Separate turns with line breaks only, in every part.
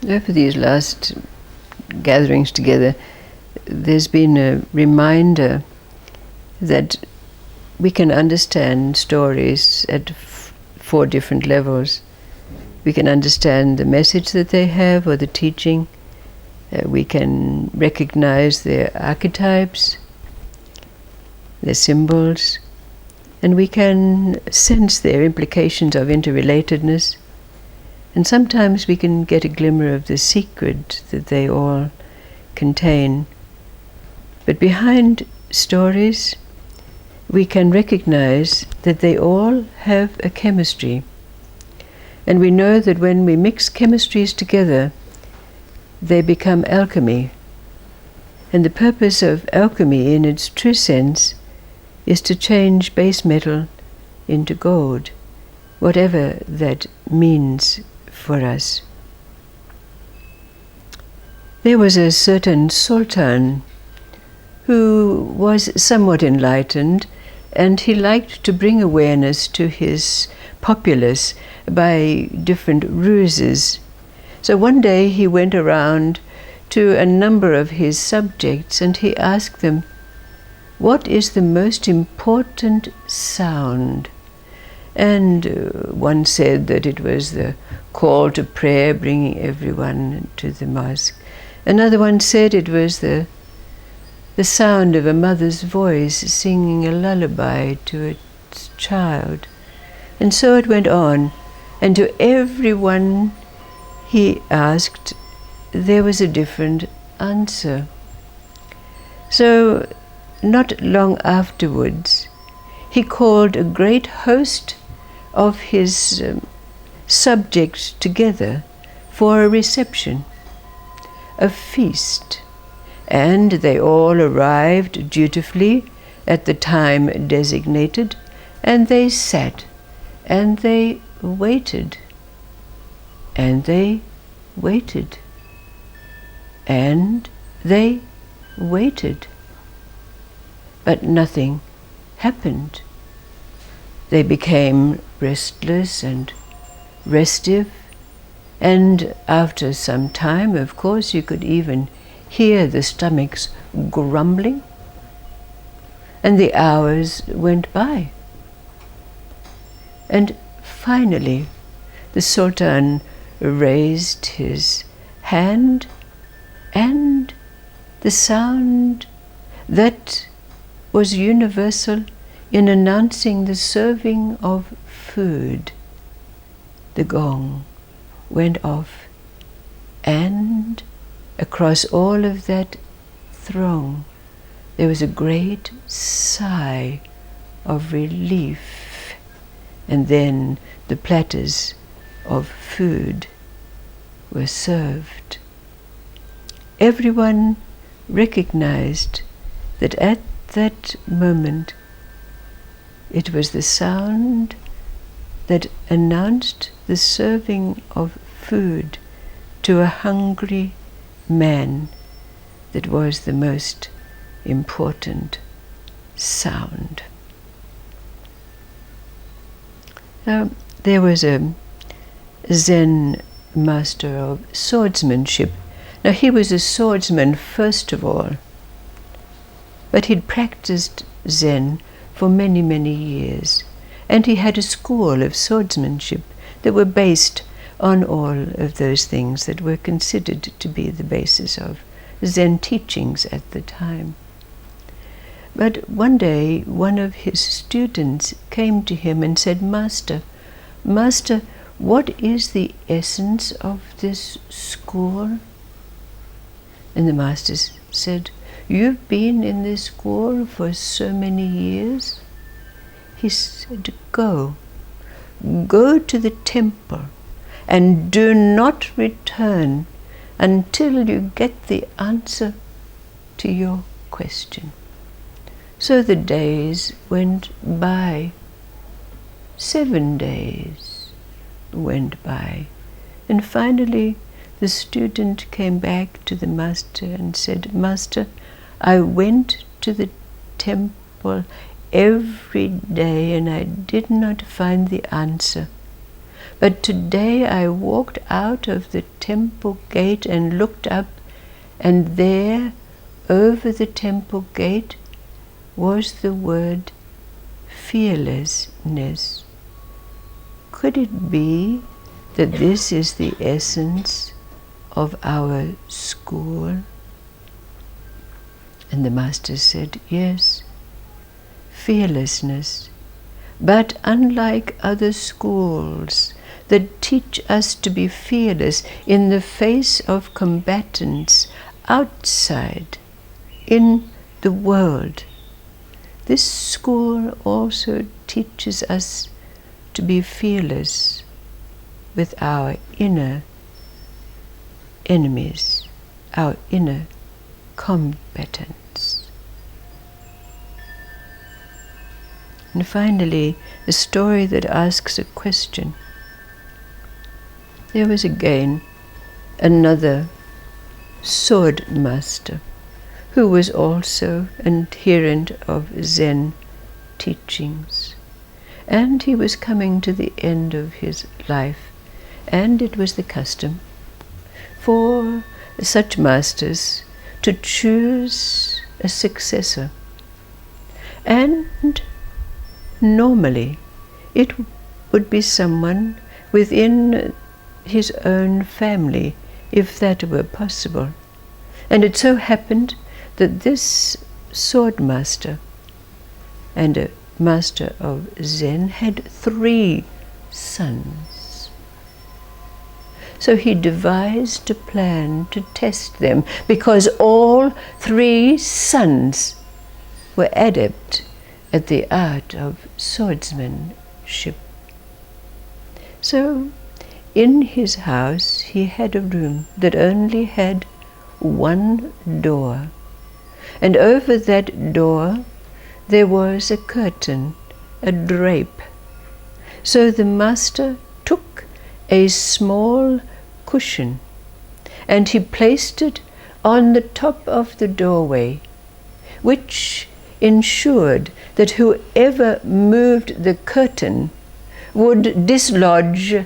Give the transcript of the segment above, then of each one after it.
Over these last gatherings together, there's been a reminder that we can understand stories at 4 different levels. We can understand the message that they have or the teaching. We can recognize their archetypes, their symbols, and we can sense their implications of interrelatedness. And sometimes we can get a glimmer of the secret that they all contain. But behind stories, we can recognize that they all have a chemistry. And we know that when we mix chemistries together, they become alchemy. And the purpose of alchemy in its true sense is to change base metal into gold, whatever that means for us. There was a certain Sultan who was somewhat enlightened, and he liked to bring awareness to his populace by different ruses. So one day he went around to a number of his subjects and he asked them, "What is the most important sound?" And one said that it was the call to prayer, bringing everyone to the mosque. Another one said it was the sound of a mother's voice singing a lullaby to its child. And so it went on, and to everyone he asked, there was a different answer. So, not long afterwards, he called a great host of his subjects together for a reception, a feast, and they all arrived dutifully at the time designated, and they sat, and they waited, and they waited, and they waited. But nothing happened. They became restless and restive, and after some time, of course, you could even hear the stomachs grumbling, and the hours went by. And finally, the Sultan raised his hand, and the sound that was universal in announcing the serving of food, the gong, went off, and across all of that throng there was a great sigh of relief, and then the platters of food were served. Everyone recognized that at that moment it was the sound that announced the serving of food to a hungry man that was the most important sound. Now, there was a Zen master of swordsmanship. Now, he was a swordsman first of all, but he'd practiced Zen for many, many years, and he had a school of swordsmanship that were based on all of those things that were considered to be the basis of Zen teachings at the time. But one day, one of his students came to him and said, Master, what is the essence of this school?" And the master said, "You've been in this school for so many years?" He said, Go to the temple and do not return until you get the answer to your question. So the days went by. 7 days went by. And finally the student came back to the master and said, "Master, I went to the temple every day and I did not find the answer. But today I walked out of the temple gate and looked up, and there, over the temple gate, was the word fearlessness. Could it be that this is the essence of our school? And the master said, yes, fearlessness. But unlike other schools that teach us to be fearless in the face of combatants outside, in the world, this school also teaches us to be fearless with our inner enemies, our inner combatants. And finally, a story that asks a question. There was again another swordmaster who was also an adherent of Zen teachings. And he was coming to the end of his life, and it was the custom for such masters to choose a successor. And normally it would be someone within his own family, if that were possible. And it so happened that this swordmaster and a master of Zen had 3 sons. So he devised a plan to test them, because all 3 sons were adept at the art of swordsmanship. So in his house he had a room that only had 1 door, and over that door there was a curtain, a drape. So the master took a small cushion and he placed it on the top of the doorway, which ensured that whoever moved the curtain would dislodge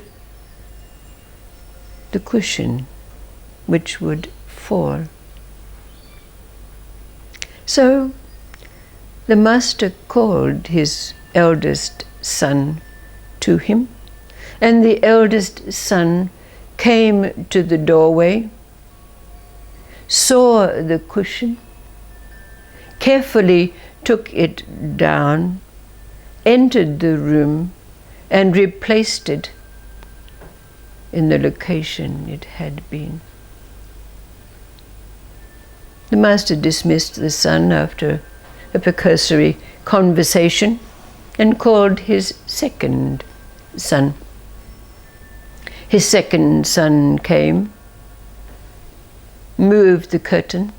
the cushion, which would fall. So the master called his eldest son to him, and the eldest son came to the doorway, saw the cushion, carefully took it down, entered the room, and replaced it in the location it had been. The master dismissed the son after a precursory conversation and called his second son. His second son came, moved the curtain,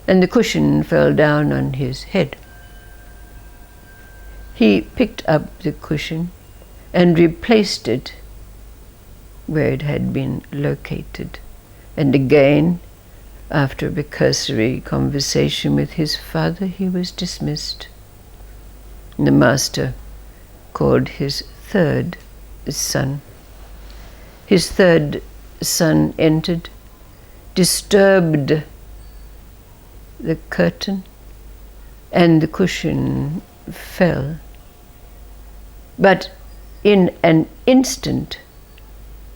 and the cushion fell down on his head. He picked up the cushion and replaced it where it had been located. And again, after a cursory conversation with his father, he was dismissed. And the master called his third son. His third son entered, disturbed the curtain, and the cushion fell. But in an instant,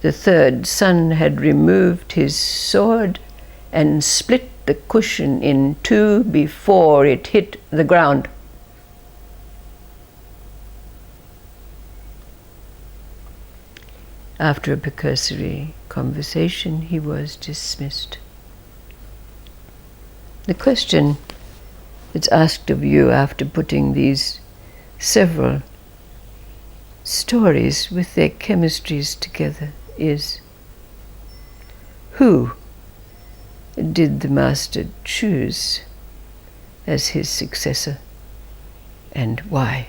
the third son had removed his sword and split the cushion in 2 before it hit the ground. After a precursory conversation, he was dismissed. The question that's asked of you after putting these several stories with their chemistries together is, who did the master choose as his successor, and why?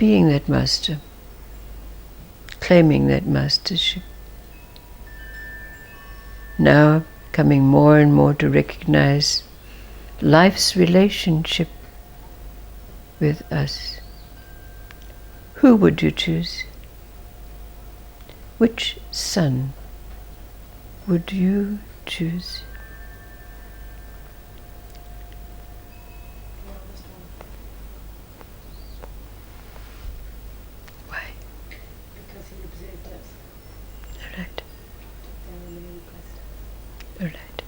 being that master, claiming that mastership. Now coming more and more to recognize life's relationship with us. Who would you choose? Which son would you choose? Why?
Because he observed us.
All right. All right.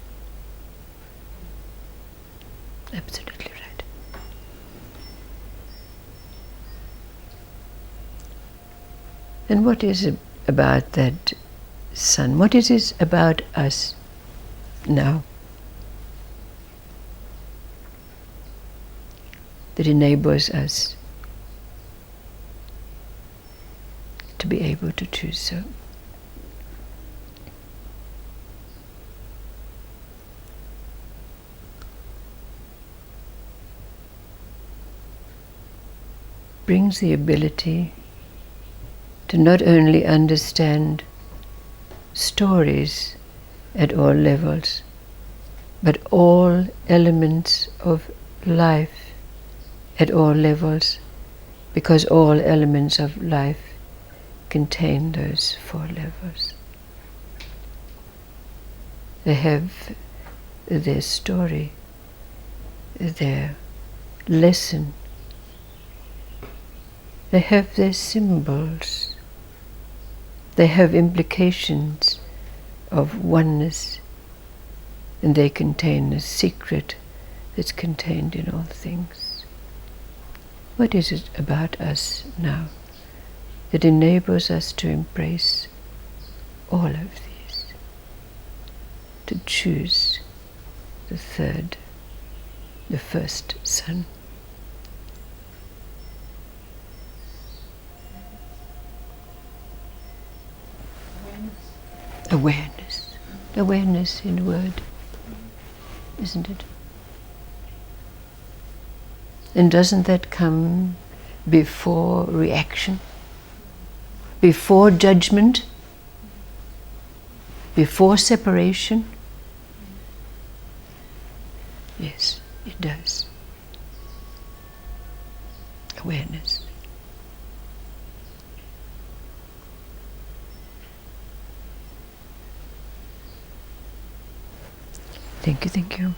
Absolutely right. And what is it about that son? What is it about us now that enables us to be able to choose so? Brings the ability to not only understand stories at all levels, but all elements of life at all levels, because all elements of life contain those 4 levels. They have their story, their lesson. They have their symbols. They have implications of oneness, and they contain a secret that's contained in all things. What is it about us now that enables us to embrace all of these, to choose the first son? Awareness. Awareness in a word, isn't it? And doesn't that come before reaction? Before judgment? Before separation? Yes, it does. Awareness. Thank you, thank you.